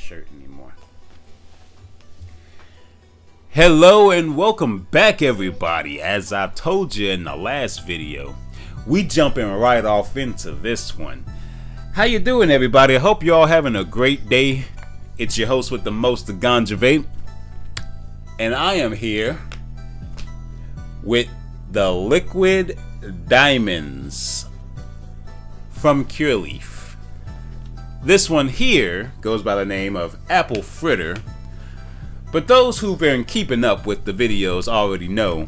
shirt anymore. Hello and welcome back, everybody. As I've told you in the last video, we jumping right off into this one. How you doing, everybody? I hope you all having a great day. It's your host with the most, the Ganja Vape, and I am here with the Liquid Diamonds from Curaleaf. This one here goes by the name of Apple Fritter, but those who've been keeping up with the videos already know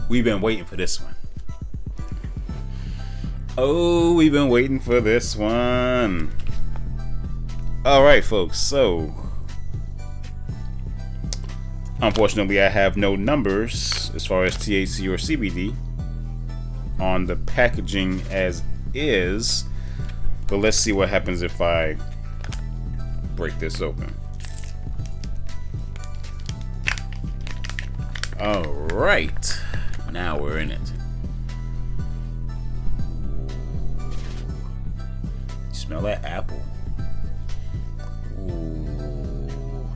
we've been waiting for this one. Oh, we've been waiting for this one. Alright, folks, so unfortunately I have no numbers as far as THC or CBD on the packaging as is, but let's see what happens if I break this open. Alright, now we're in it. Smell that apple. Ooh.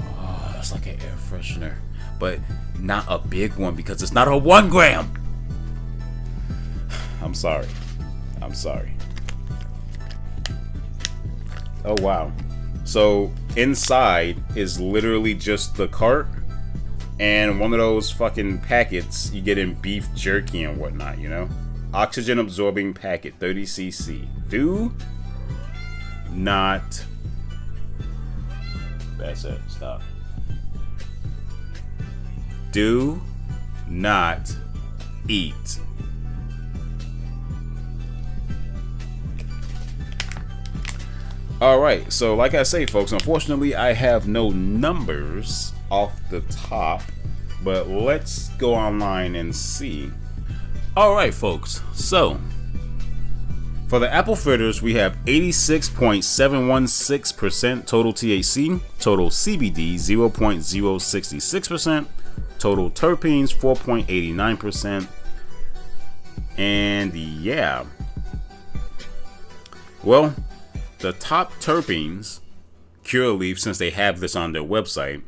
Oh, it's like an air freshener, but not a big one because it's not a 1 gram. I'm sorry. Oh wow. So inside is literally just the cart and one of those fucking packets you get in beef jerky and whatnot, you know? Oxygen absorbing packet, 30 cc. Do not. That's it. Stop. Do not eat. Alright, so like I say, folks, unfortunately I have no numbers off the top, but let's go online and see. Alright, folks, so for the Apple Fritters, we have 86.716% total THC, total CBD 0.066%, total terpenes 4.89%, and yeah, well, the top terpenes, Curaleaf, since they have this on their website: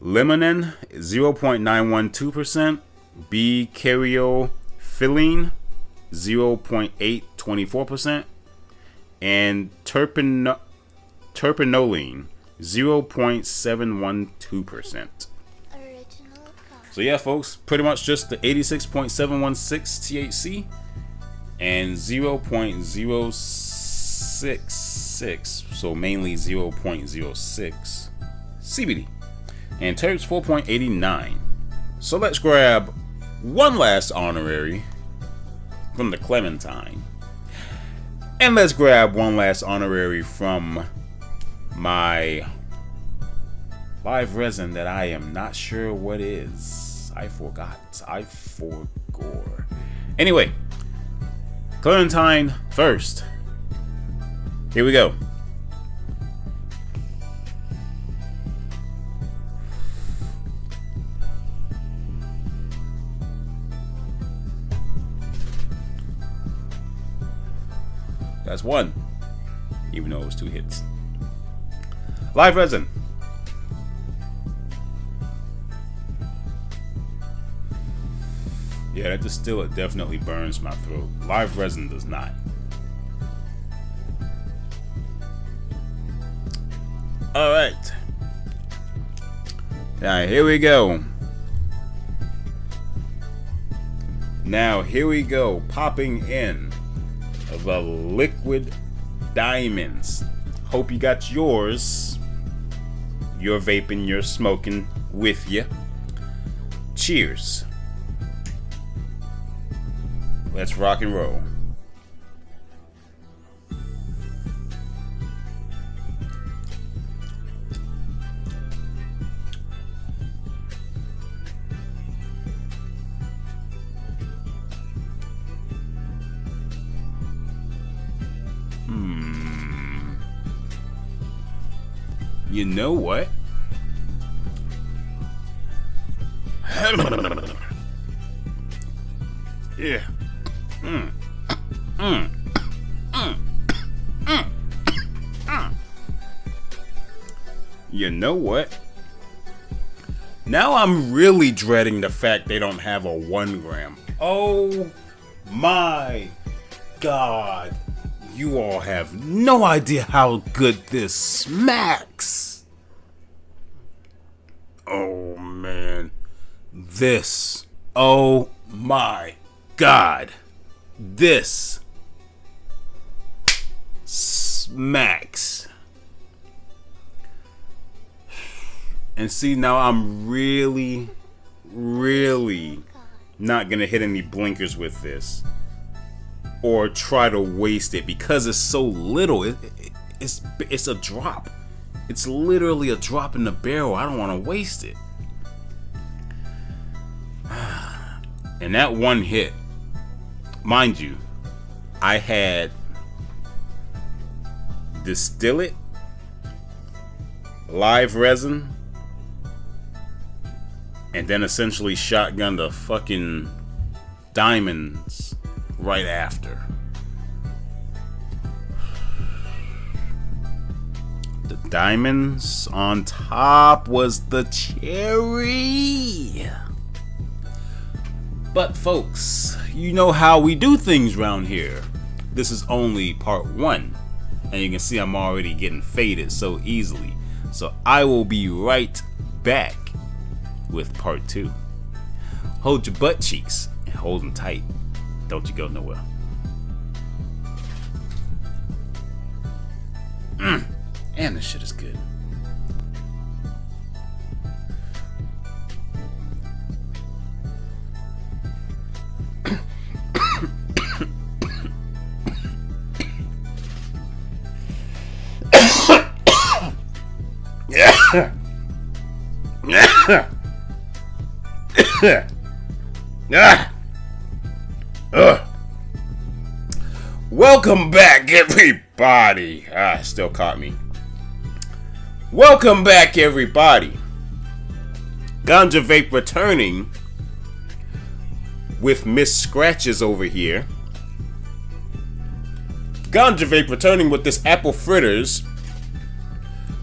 limonene 0.912%, B-caryophyllene 0.824%, and terpinolene 0.712%. So yeah, folks, pretty much just the 86.716 THC and 0.066, so mainly 0.06 CBD, and terps 4.89. So let's grab one last honorary from the Clementine, and let's grab one last honorary from my live resin that I am not sure what is. I forgot. Anyway, Clementine first. Here we go. That's one, even though it was 2 hits. Live resin. Yeah, that distillate definitely burns my throat. Live resin does not. Alright. Now here we go. Popping in the Liquid Diamonds. Hope you got yours. You're vaping, you're smoking with you. Cheers. Let's rock and roll. You know what? Yeah. you know what? Now I'm really dreading the fact they don't have a 1 gram. Oh my God. You all have no idea how good this smacks. Oh man. This. Oh my God. This smacks. And see, now I'm really not gonna hit any blinkers with this or try to waste it because it's so little. It's a drop. It's literally a drop in the barrel. I don't want to waste it. And that one hit, mind you, I had distillate, live resin, and then essentially shotgun the fucking diamonds right after. The diamonds on top was the cherry. But folks, you know how we do things around here. This is only part 1. And you can see I'm already getting faded so easily. So I will be right back with part 2. Hold your butt cheeks and hold them tight. Don't you go nowhere. And this shit is good. Welcome back, everybody. Still caught me. Welcome back, everybody. Ganja Vape returning with Miss Scratches over here. Ganja Vape returning with this apple fritters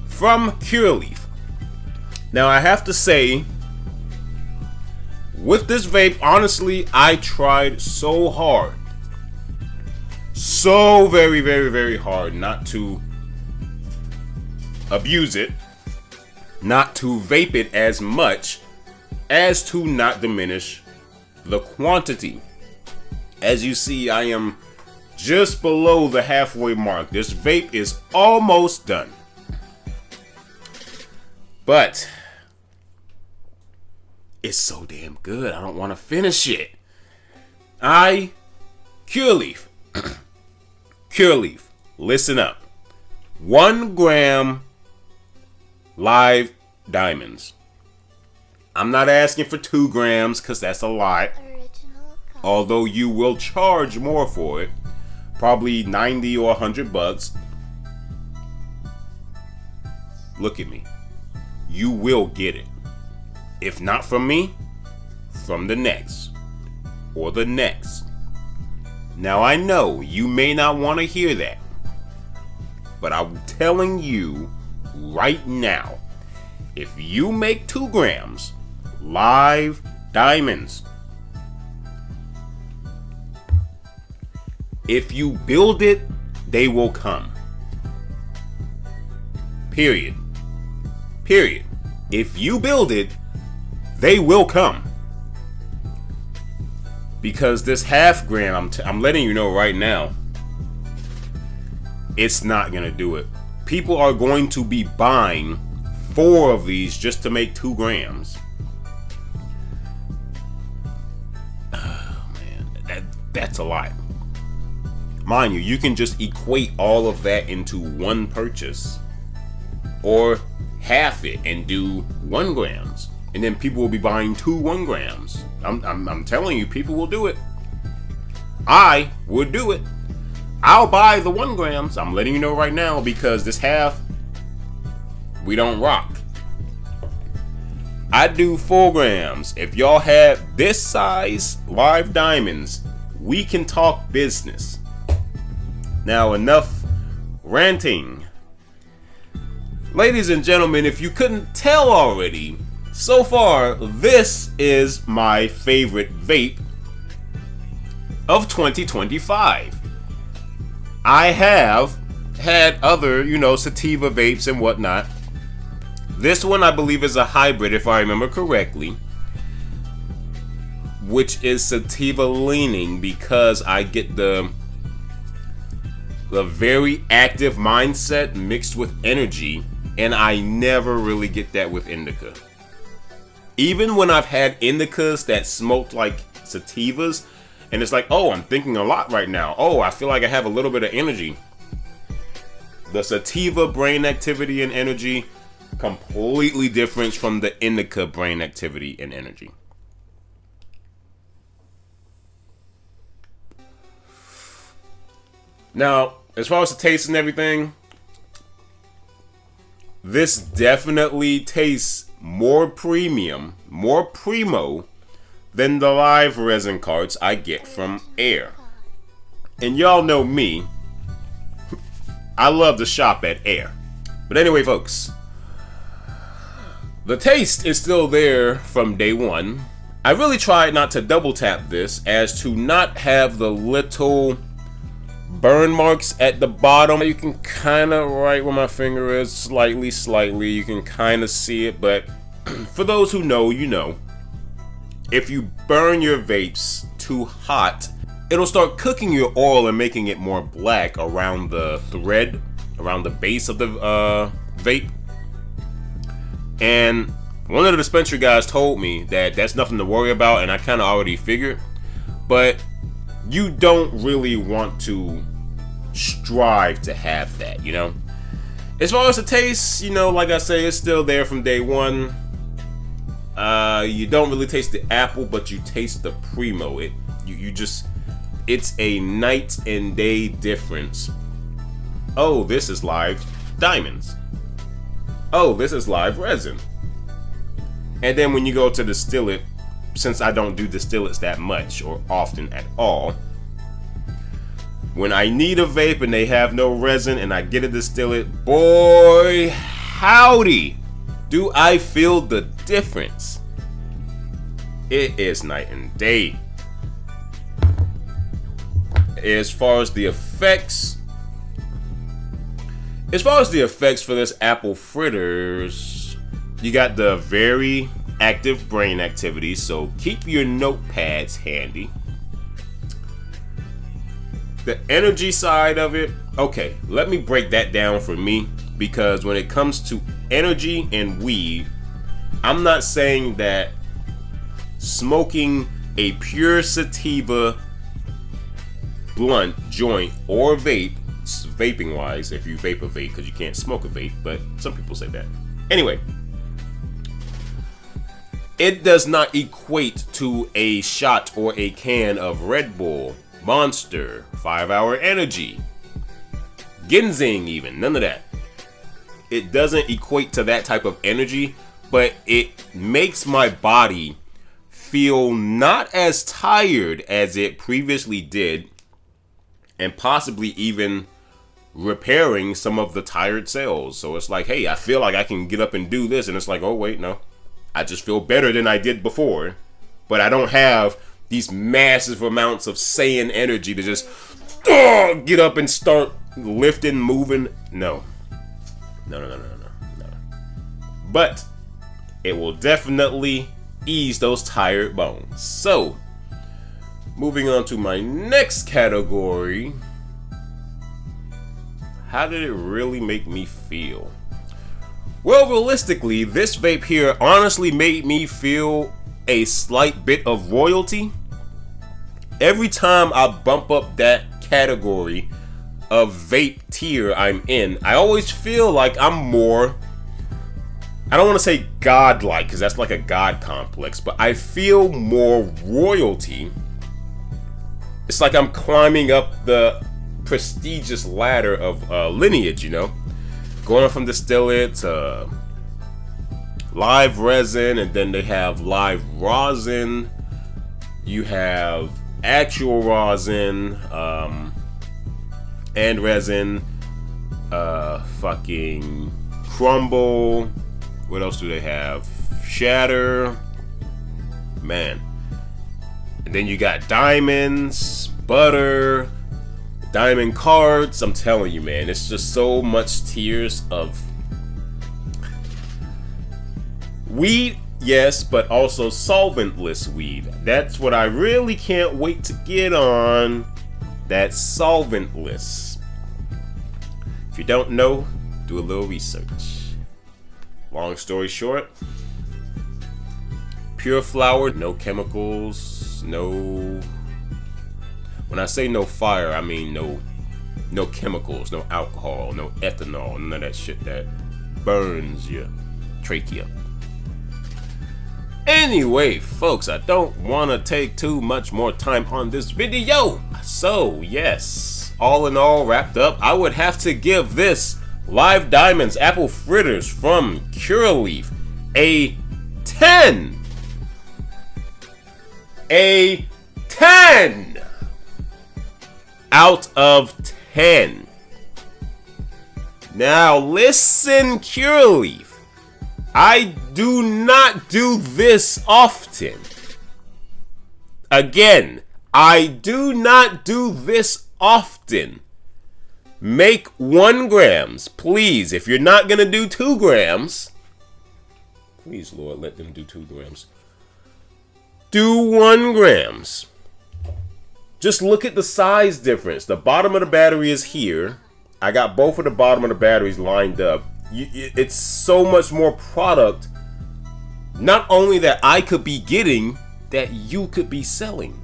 from Curaleaf. Now I have to say, with this vape, honestly, I tried so hard, so very hard not to abuse it, not to vape it as much as to not diminish the quantity. As you see, I am just below the halfway mark. This vape is almost done. But it's so damn good, I don't want to finish it. Curaleaf. Curaleaf, listen up. 1 gram live diamonds. I'm not asking for 2 grams because that's a lot. Although you will charge more for it. Probably 90 or 100 bucks. Look at me. You will get it. If not from me, from the next. Or the next. Now I know you may not want to hear that. But I'm telling you right now, if you make 2 grams live diamonds, if you build it, they will come. Period. If you build it, they will come. Because this half gram, I'm letting you know right now, it's not gonna do it. People are going to be buying 4 of these just to make 2 grams. Oh man, that's a lot. Mind you, you can just equate all of that into one purchase, or half it and do 1 grams, and then people will be buying 2 1 grams. I'm telling you, people will do it. I would do it. I'll buy the 1 grams. I'm letting you know right now, because this half, we don't rock. I do 4 grams. If y'all have this size live diamonds, we can talk business. Now enough ranting. Ladies and gentlemen, if you couldn't tell already, so far, this is my favorite vape of 2025. I have had other, sativa vapes and whatnot. This one I believe is a hybrid, if I remember correctly, which is sativa leaning because I get the very active mindset mixed with energy, and I never really get that with indica. Even when I've had indicas that smoked like sativas, and it's like, oh, I'm thinking a lot right now. Oh, I feel like I have a little bit of energy. The sativa brain activity and energy, completely different from the indica brain activity and energy. Now, as far as the taste and everything, this definitely tastes more premium, more primo than the live resin carts I get from Air. And y'all know me, I love to shop at Air. But anyway, folks, the taste is still there from day one. I really tried not to double tap this as to not have the little burn marks at the bottom. You can kind of, right where my finger is, slightly, you can kind of see it, but for those who know, you know. If you burn your vapes too hot, it'll start cooking your oil and making it more black around the thread, around the base of the vape. And one of the dispensary guys told me that that's nothing to worry about, and I kind of already figured. But you don't really want to strive to have that, As far as the taste, like I say, it's still there from day one. You don't really taste the apple, but you taste the primo. It's a night and day difference. Oh, this is live diamonds. Oh, this is live resin. And then when you go to distill it, since I don't do distillates that much or often at all, when I need a vape and they have no resin and I get a distillate, boy, howdy, do I feel the difference. It is night and day. As far as the effects for this apple fritters, you got the very active brain activity, so keep your notepads handy. The energy side of it, okay, let me break that down for me, because when it comes to energy and weed, I'm not saying that smoking a pure sativa blunt, joint, or vape, vaping wise, if you vape a vape, because you can't smoke a vape, but some people say that. Anyway, it does not equate to a shot or a can of Red Bull, Monster, 5 Hour Energy, Ginseng even, none of that. It doesn't equate to that type of energy, but it makes my body feel not as tired as it previously did, and possibly even repairing some of the tired cells. So it's like, hey, I feel like I can get up and do this, and it's like, oh wait, no, I just feel better than I did before, but I don't have these massive amounts of Saiyan energy to just get up and start lifting, moving. No. But it will definitely ease those tired bones. So, moving on to my next category. How did it really make me feel? Well, realistically, this vape here honestly made me feel a slight bit of royalty. Every time I bump up that category of vape tier I'm in, I always feel like I'm more, I don't want to say godlike, because that's like a god complex, but I feel more royalty. It's like I'm climbing up the prestigious ladder of lineage, going from distillate to live resin, and then they have live rosin, you have actual rosin, and resin, fucking Crumble. What else do they have? Shatter. Man. And then you got diamonds, butter, diamond cards. I'm telling you, man, it's just so much tiers of weed, yes, but also solventless weed. That's what I really can't wait to get on. That solventless. If you don't know, do a little research. Long story short, pure flower, no chemicals, no. When I say no fire, I mean no chemicals, no alcohol, no ethanol, none of that shit that burns your trachea. Anyway, folks, I don't want to take too much more time on this video. So, yes, all in all wrapped up, I would have to give this Live Diamonds Apple Fritters from Curaleaf a 10. A 10 out of 10. Now, listen, Curaleaf. I do not do this often. Again, I do not do this often. Make 1 grams, please. If you're not gonna do 2 grams, please, Lord, let them do 2 grams. Do 1 grams. Just look at the size difference. The bottom of the battery is here. I got both of the bottom of the batteries lined up. It's so much more product, not only that I could be getting, that you could be selling.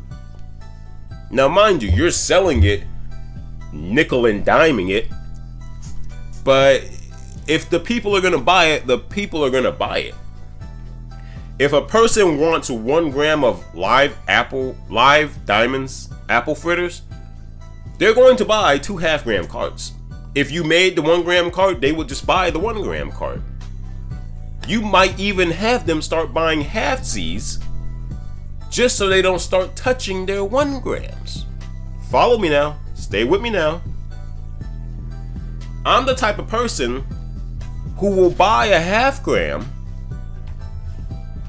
Now, mind you, you're selling it, nickel and diming it, but if the people are gonna buy it, the people are gonna buy it. If a person wants 1 gram of live diamonds apple fritters, they're going to buy 2 half-gram carts. If you made the 1 gram cart, they would just buy the 1 gram cart. You might even have them start buying halfsies just so they don't start touching their 1 grams. Follow me now. Stay with me now. I'm the type of person who will buy a half-gram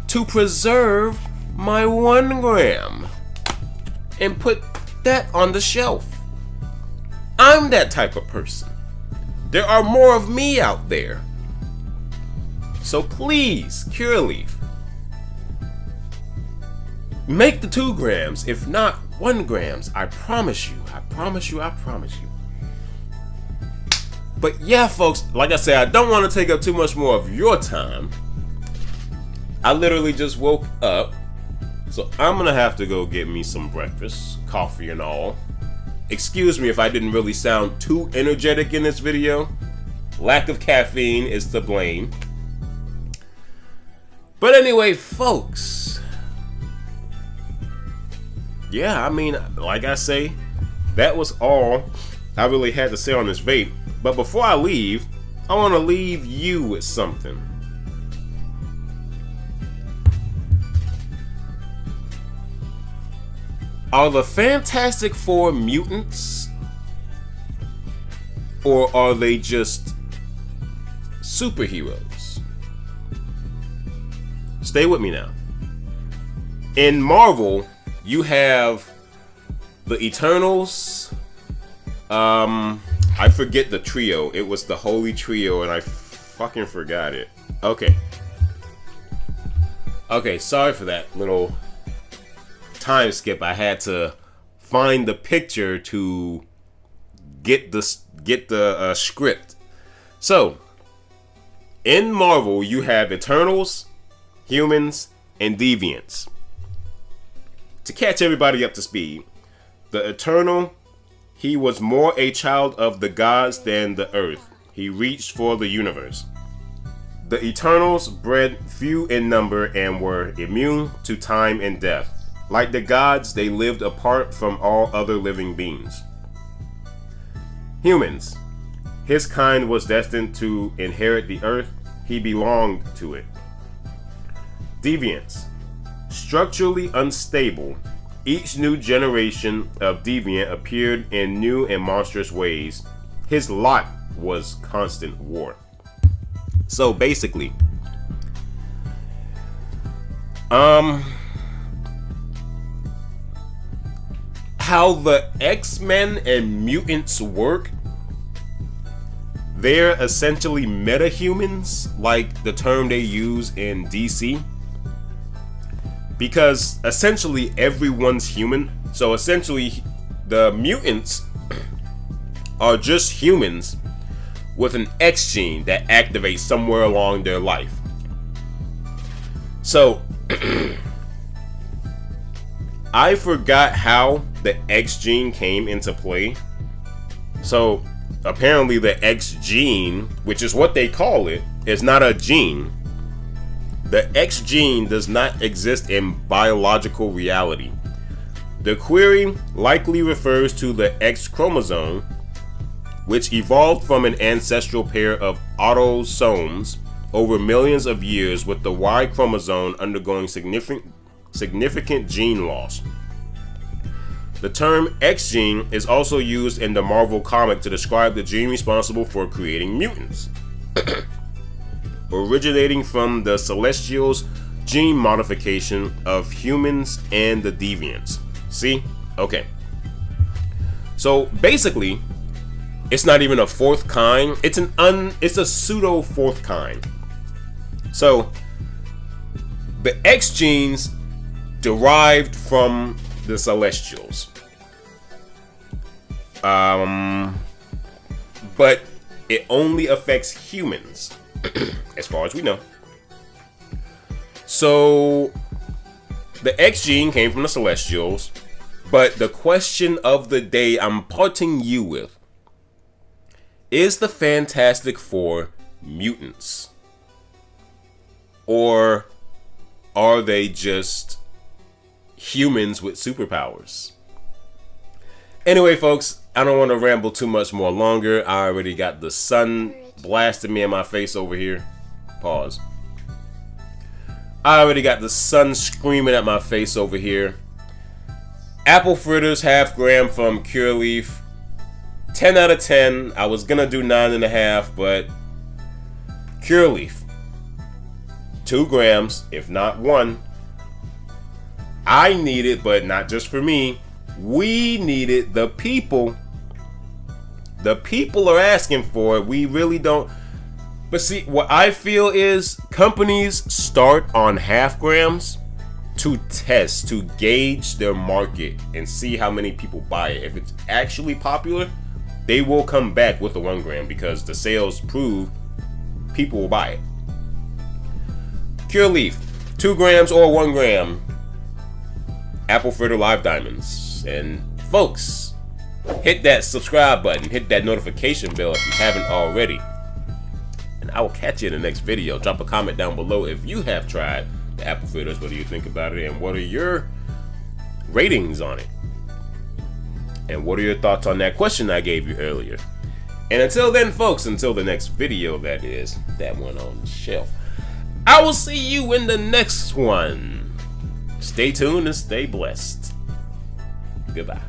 to preserve my 1 gram and put that on the shelf. I'm that type of person. There are more of me out there. So please, Curaleaf, make the 2 grams, if not 1 grams. I promise you, I promise you, I promise you. But yeah, folks, like I said, I don't want to take up too much more of your time. I literally just woke up, so I'm gonna have to go get me some breakfast, coffee and all. Excuse me if I didn't really sound too energetic in this video. Lack of caffeine is to blame. But anyway, folks. Yeah, I mean, like I say, that was all I really had to say on this vape. But before I leave, I want to leave you with something. Are the Fantastic Four mutants? Or are they just superheroes? Stay with me now. In Marvel, you have the Eternals. I forget the trio. It was the Holy Trio and I fucking forgot it. Okay, sorry for that little time skip. I had to find the picture to get the script. So in Marvel you have Eternals, Humans, and Deviants. To catch everybody up to speed, the Eternal, he was more a child of the gods than the earth. He reached for the universe. The Eternals bred few in number and were immune to time and death. Like the gods, they lived apart from all other living beings. Humans. His kind was destined to inherit the earth. He belonged to it. Deviants. Structurally unstable, each new generation of deviant appeared in new and monstrous ways. His lot was constant war. So basically, how the X-Men and mutants work, they're essentially metahumans, like the term they use in DC. Because essentially everyone's human. So essentially the mutants are just humans with an X gene that activates somewhere along their life. So I forgot how the X gene came into play. So apparently the X gene, which is what they call it, is not a gene. The X gene does not exist in biological reality. The query likely refers to the X chromosome, which evolved from an ancestral pair of autosomes over millions of years, with the Y chromosome undergoing significant gene loss. The term X gene is also used in the Marvel comic to describe the gene responsible for creating mutants, originating from the Celestials' gene modification of humans and the deviants. See? Okay. So basically, it's not even a fourth kind. It's a pseudo fourth kind. So the X genes derived from the Celestials. But it only affects humans, as far as we know. So the X gene came from the Celestials, but the question of the day I'm parting you with: is the Fantastic Four mutants? Or are they just humans with superpowers? Anyway, folks, I don't want to ramble too much more longer. I already got the sun blasting me in my face over here. Pause. I already got the sun screaming at my face over here. Apple fritters, half gram from Curaleaf. 10 out of 10. I was gonna do 9.5, but Curaleaf. 2 grams, if not 1. I need it, but not just for me. We need it. The people. The people are asking for it. We really don't. But see, what I feel is companies start on half grams to test, to gauge their market and see how many people buy it. If it's actually popular, they will come back with a 1 gram because the sales prove people will buy it. Curaleaf, 2 grams or 1 gram. Apple Fritter Live Diamonds. And folks, hit that subscribe button, hit that notification bell if you haven't already. And I will catch you in the next video. Drop a comment down below if you have tried the Apple Fritters. What do you think about it? And what are your ratings on it? And what are your thoughts on that question I gave you earlier? And until then, folks, until the next video, that is, that one on the shelf, I will see you in the next one. Stay tuned and stay blessed. Goodbye.